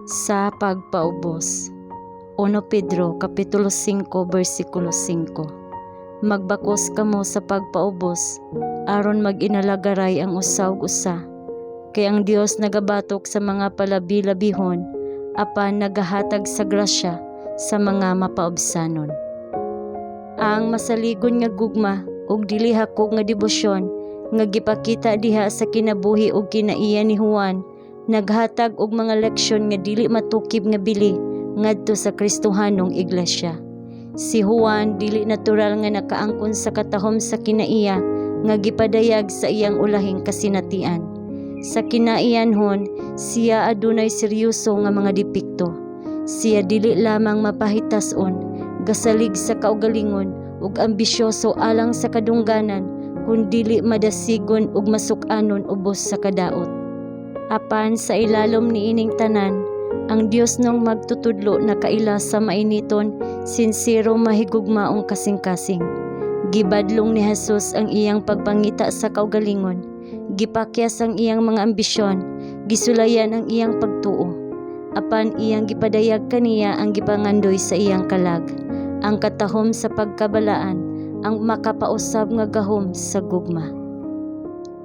sa pagpaubos. 1 Pedro Kapitulo 5 versikulo 5. Magbakos kamo sa pagpaubos, aron mag-inalagaray ang usaw-usa. Kay ang Dios nagabatok sa mga palabi-labihon, apan nagahatag sa grasya sa mga mapaubsanon. Ang masaligon nga gugma ug dili hakog nga debosyon nga gipakita diha sa kinabuhi ug kinaiya ni Juan, naghatag og mga leksyon nga dili matukib nga bili ngadto sa Kristohanong iglesia. Si Juan dili natural nga nakaangkon sa katahom sa kinaiya nga gipadayag sa iyang ulahing kasinatian. Sa kinaiyanhon, siya adunay seryoso nga mga depekto. Siya dili lamang mapahitason, gasalig sa kaugalingon ug ambisyoso alang sa kadungganan, kundili madasigon ug masuk-anon ubos sa kadaot. Apan sa ilalom niining tanan, ang Dios nang magtutudlo nakaila sa mainiton, sinsero mahigugmaong kasing-kasing. Gibadlong ni Jesus ang iyang pagpangita sa kaugalingon, gipakyas ang iyang mga ambisyon, gisulayan ang iyang pagtuo. Apan iyang gipadayag kaniya ang gipangandoy sa iyang kalag, ang katahom sa pagkabalaan, ang makapausab nga gahom sa gugma.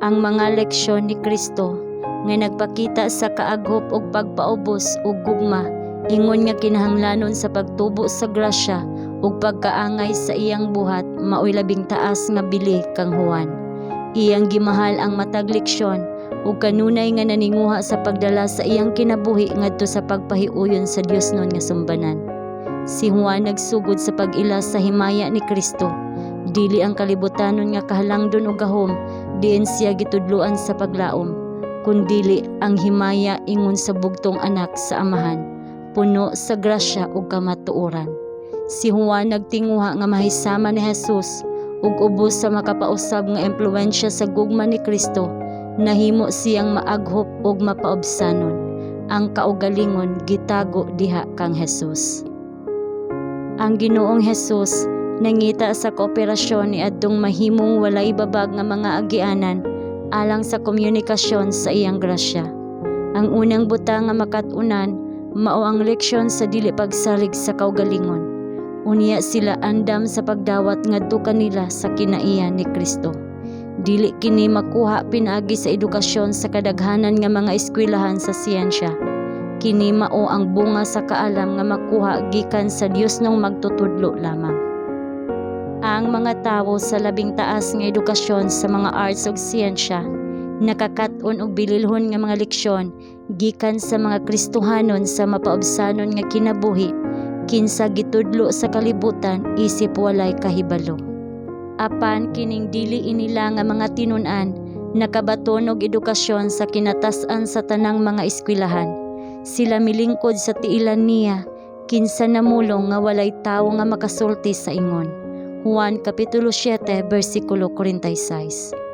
Ang mga leksyon ni Kristo nga nagpakita sa kaaghop ug pagpaubos ug gugma, ingon nga kinahanglanon sa pagtubo sa grasya ug pagkaangay sa iyang buhat, maoy labing taas nga bili kang Juan. Iyang gimahal ang matag leksyon ug kanunay nga naninguha sa pagdala sa iyang kinabuhi ngadto sa pagpahiuyon sa Dios nun nga sumbanan. Si Juan nagsugod sa pag-ila sa himaya ni Kristo, dili ang kalibutanon nga kahalangdon ug gahom diin siya gitudloan sa paglaom, kundili ang himaya ingon sa bugtong anak sa amahan, puno sa grasya ug kamatuoran. Si Juan nagtinguha nga mahisama ni Jesus ug ubos sa makapausab nga impluwensya sa gugma ni Kristo, nahimo siyang maaghop ug mapaubsanon. Ang kaugalingon gitago diha kang Jesus. Ang Ginoong Jesus nangita sa kooperasyon ni adtong mahimong walay babag nga mga agianan alang sa komunikasyon sa iyang grasya. Ang unang butang nga makatunan mao ang leksyon sa dili pagsalig sa kaugalingon. Unya sila andam sa pagdawat ngadto kanila sa kinaiya ni Kristo. Dili kini makuha pinaagi sa edukasyon sa kadaghanan nga mga eskwelahan sa siyensya. Kini mao ang bunga sa kaalam nga makuha gikan sa Dios nang magtutudlo lamang. Ang mga tawo sa labing taas nga edukasyon sa mga arts ug siyensya nakakat-on og bililhon nga mga leksyon gikan sa mga Kristohanon sa mapaubsanon nga kinabuhi, kinsa gitudlo sa kalibutan isip walay kahibalo. Apan kining dili inila nga mga tinun-an nakabaton og edukasyon sa kinatas-an sa tanang mga eskwelahan. Sila milingkod sa tiilan niya, kinsa namulong nga walay tawo nga makasulti sa ingon. Juan Kapitulo 7 versikulo 46.